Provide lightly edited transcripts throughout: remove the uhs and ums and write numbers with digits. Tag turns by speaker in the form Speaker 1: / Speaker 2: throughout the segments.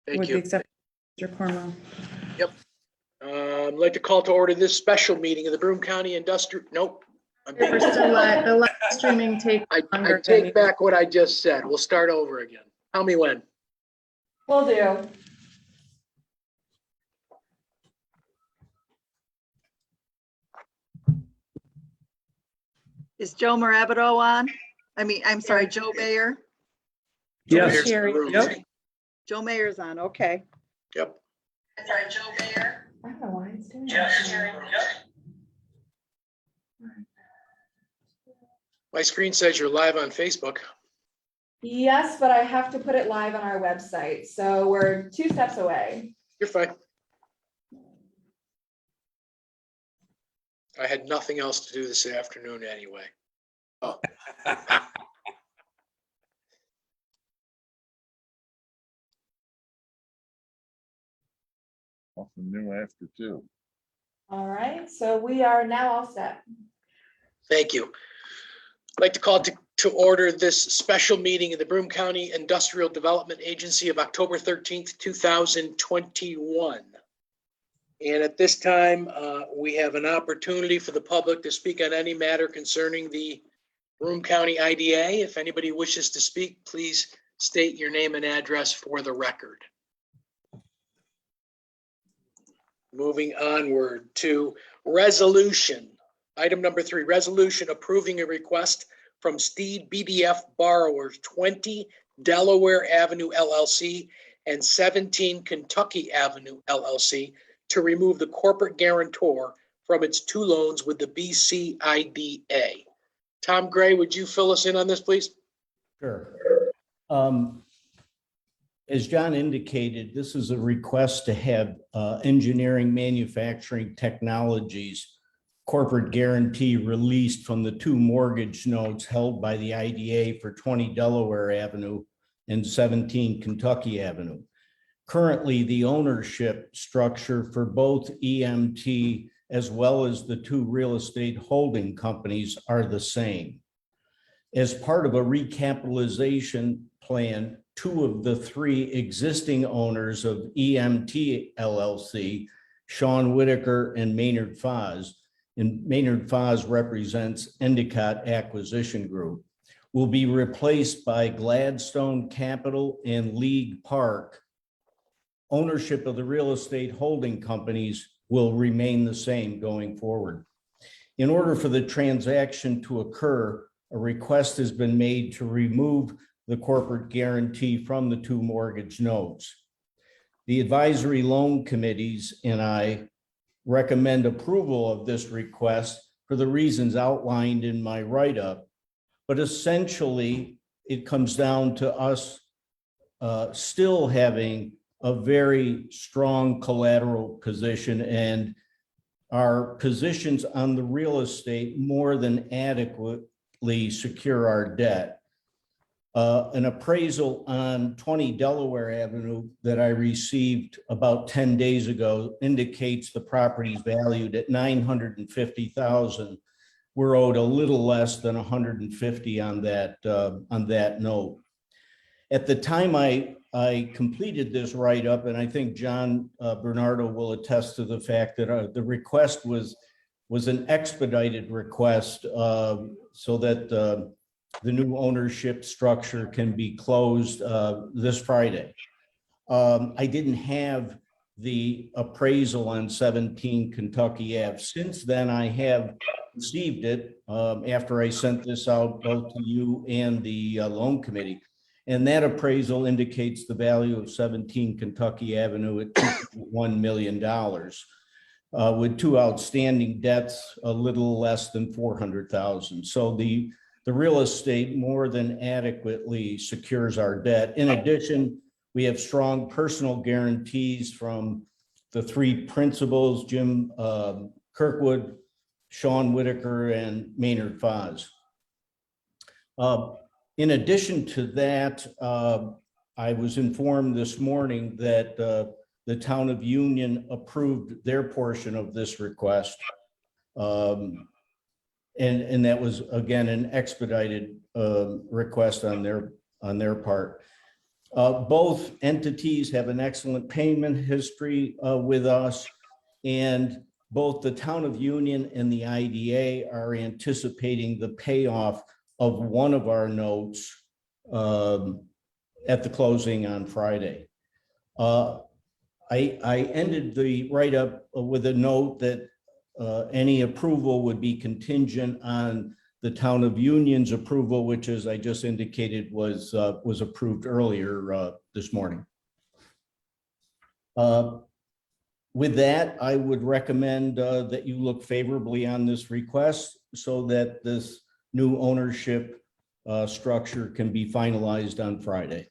Speaker 1: Thank
Speaker 2: With the
Speaker 1: you.
Speaker 2: exception of Mr. Cornwell.
Speaker 1: Yep. I'd like to call to order this special meeting of the Broome County Industrial, nope.
Speaker 2: We're still live. The live streaming takes
Speaker 1: I
Speaker 2: longer.
Speaker 1: take back what I just said. We'll start over again. Tell me when.
Speaker 3: Will do.
Speaker 4: Is Joe Marabito on? I'm sorry, Joe Mayer.
Speaker 1: Here's
Speaker 2: Yes.
Speaker 1: the
Speaker 2: Sherry.
Speaker 1: room.
Speaker 2: Yep.
Speaker 4: Joe Mayer's on, okay.
Speaker 1: Yep.
Speaker 4: Sorry, Joe Mayer.
Speaker 3: I don't know why it's doing
Speaker 1: Yes.
Speaker 3: that.
Speaker 1: My screen says you're live on Facebook.
Speaker 3: Yes, but I have to put it live on our website, so we're 2 steps away.
Speaker 1: You're fine. I had nothing else to do this afternoon anyway. Oh.
Speaker 5: Something new after two.
Speaker 3: All right, so we are now all set.
Speaker 1: Thank you. I'd like to call to order this special meeting of the Broome County Industrial Development Agency of October 13th, 2021. And at this time, we have an opportunity for the public to speak on any matter concerning the Broome County IDA. If anybody wishes to speak, please state your name and address for the record. Moving onward to resolution. Item number 3, resolution approving a request from Steed BDF borrowers 20 Delaware Avenue LLC and 17 Kentucky Avenue LLC to remove the corporate guarantor from its 2 loans with the BCIDA. Tom Gray, would you fill us in on this, please?
Speaker 6: Sure. As John indicated, this is a request to have engineering manufacturing technologies corporate guarantee released from the 2 mortgage notes held by the IDA for 20 Delaware Avenue and 17 Kentucky Avenue. Currently, the ownership structure for both EMT as well as the 2 real estate holding companies are the same. As part of a recapitalization plan, 2 of the 3 existing owners of EMT LLC, Sean Whitaker and Maynard Foz, and Maynard Foz represents Endicott Acquisition Group, will be replaced by Gladstone Capital and League Park. Ownership of the real estate holding companies will remain the same going forward. In order for the transaction to occur, a request has been made to remove the corporate guarantee from the 2 mortgage notes. The advisory loan committees and I recommend approval of this request for the reasons outlined in my write-up, but essentially it comes down to us still having a very strong collateral position, and our positions on the real estate more than adequately secure our debt. An appraisal on 20 Delaware Avenue that I received about 10 days ago indicates the property is valued at $950,000. We're owed a little less than 150 on that note. At the time I completed this write-up, and I think John Bernardo will attest to the fact that the request was an expedited request so that the new ownership structure can be closed this Friday. I didn't have the appraisal on 17 Kentucky Ave. Since then, I have received it after I sent this out both to you and the loan committee. And that appraisal indicates the value of 17 Kentucky Avenue at $2.1 million with 2 outstanding debts, a little less than $400,000. So the real estate more than adequately secures our debt. In addition, we have strong personal guarantees from the 3 principals, Jim Kirkwood, Sean Whitaker, and Maynard Foz. In addition to that, I was informed this morning that the town of Union approved their portion of this request. And that was, again, an expedited request on their part. Both entities have an excellent payment history with us, and both the Town of Union and the IDA are anticipating the payoff of one of our notes at the closing on Friday. I ended the write-up with a note that any approval would be contingent on the Town of Union's approval, which, as I just indicated, was approved earlier this morning. With that, I would recommend that you look favorably on this request so that this new ownership structure can be finalized on Friday.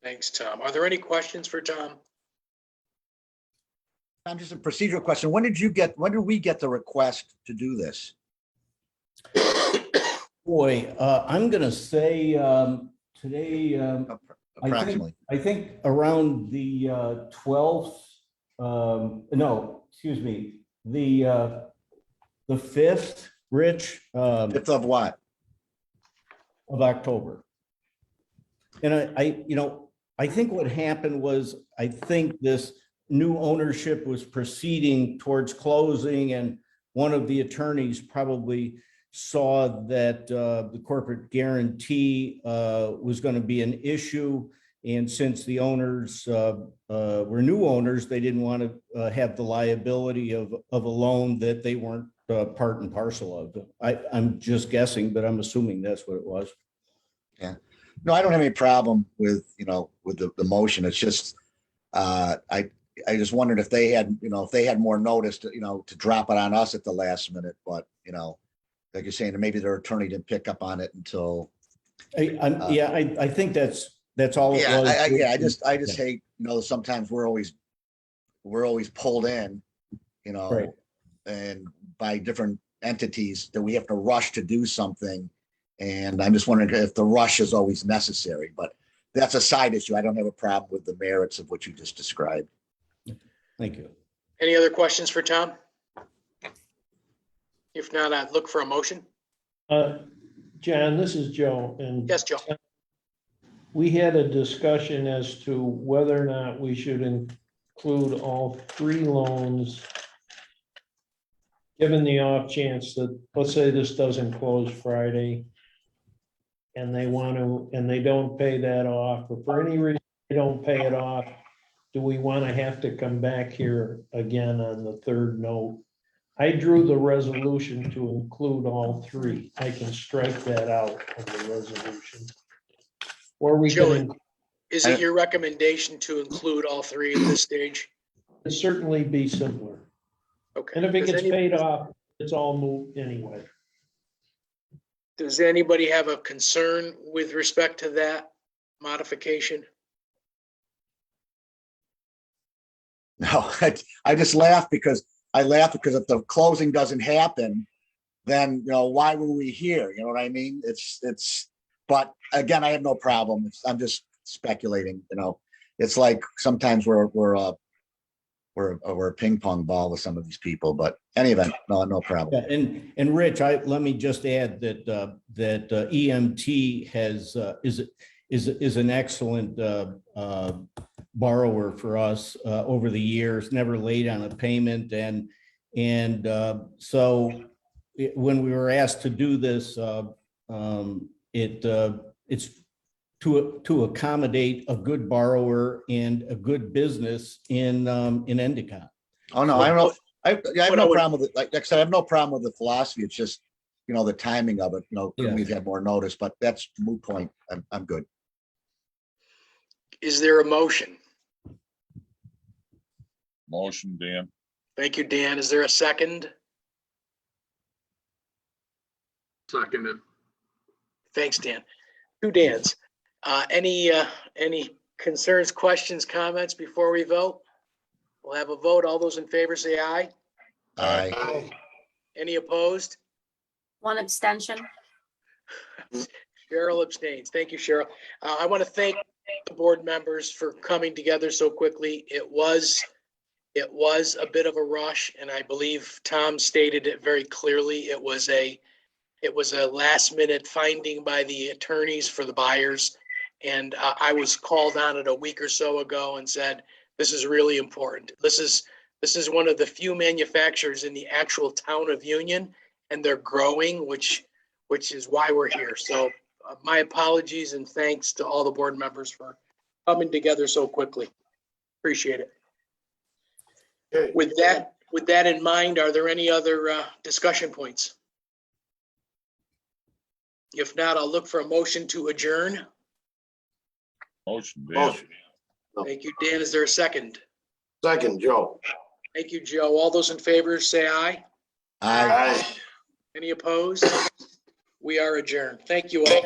Speaker 1: Thanks, Tom. Are there any questions for Tom?
Speaker 5: I'm just a procedural question. When did we get the request to do this?
Speaker 6: Boy, I'm going to say today,
Speaker 5: Approximately.
Speaker 6: I think around the 12th, no, excuse me, the 5th, Rich,
Speaker 5: Fifth of what?
Speaker 6: of October. And I think what happened was, I think this new ownership was proceeding towards closing, and one of the attorneys probably saw that the corporate guarantee was going to be an issue. And since the owners were new owners, they didn't want to have the liability of a loan that they weren't part and parcel of. I'm just guessing, but I'm assuming that's what it was.
Speaker 5: Yeah. No, I don't have any problem with the motion. It's just, I just wondered if they had more notice to drop it on us at the last minute, but like you're saying, maybe their attorney didn't pick up on it until.
Speaker 6: I think that's all it was.
Speaker 5: I just hate, sometimes we're always pulled in,
Speaker 6: Right.
Speaker 5: and by different entities that we have to rush to do something. And I'm just wondering if the rush is always necessary, but that's a side issue. I don't have a problem with the merits of what you just described.
Speaker 6: Thank you.
Speaker 1: Any other questions for Tom? If not, I'd look for a motion.
Speaker 7: John, this is Joe, and
Speaker 1: Yes, Joe.
Speaker 7: we had a discussion as to whether or not we should include all three loans, given the off chance that, let's say this doesn't close Friday, and they don't pay that off, or for any reason they don't pay it off, do we want to have to come back here again on the third note? I drew the resolution to include all three. I can strike that out of the resolution. Or we
Speaker 1: Joe,
Speaker 7: can
Speaker 1: is it your recommendation to include all three at this stage?
Speaker 7: certainly be simpler.
Speaker 1: Okay.
Speaker 7: And if it
Speaker 1: Does
Speaker 7: gets
Speaker 1: any-
Speaker 7: paid off, it's all moved anyway.
Speaker 1: Does anybody have a concern with respect to that modification?
Speaker 5: No, I just laugh because if the closing doesn't happen, then, why were we here? You know what I mean? But again, I have no problem. I'm just speculating, it's like sometimes we're a ping pong ball with some of these people, but any event, no problem.
Speaker 6: Yeah, and Rich, let me just add that EMT is an excellent borrower for us over the years, never late on a payment, and so when we were asked to do this, it's to accommodate a good borrower and a good business in Endicott.
Speaker 5: Oh, no, I don't know. I have no problem with it. Like I said, I have no problem with the philosophy. It's just, the timing of it,
Speaker 6: Yeah.
Speaker 5: we've had more notice, but that's a moot point. I'm good.
Speaker 1: Is there a motion?
Speaker 8: Motion, Dan.
Speaker 1: Thank you, Dan. Is there a second?
Speaker 8: Seconded.
Speaker 1: Thanks, Dan. Two Dans. Any concerns, questions, comments before we vote? We'll have a vote. All those in favor say aye.
Speaker 5: Aye.
Speaker 1: Any opposed?
Speaker 9: One abstention.
Speaker 1: Cheryl abstains. Thank you, Cheryl. I want to thank the board members for coming together so quickly. It was a bit of a rush, and I believe Tom stated it very clearly. It was a last minute finding by the attorneys for the buyers. And I was called on it a week or so ago and said, this is really important. This is one of the few manufacturers in the actual town of Union, and they're growing, which is why we're here. So my apologies and thanks to all the board members for coming together so quickly. Appreciate it.
Speaker 10: Okay.
Speaker 1: With that in mind, are there any other discussion points? If not, I'll look for a motion to adjourn.
Speaker 8: Motion, Dan.
Speaker 10: Motion.
Speaker 1: Thank you, Dan. Is there a second?
Speaker 10: Second, Joe.
Speaker 1: Thank you, Joe. All those in favor say aye.
Speaker 5: I.
Speaker 10: Aye.
Speaker 1: Any opposed? We are adjourned. Thank you all.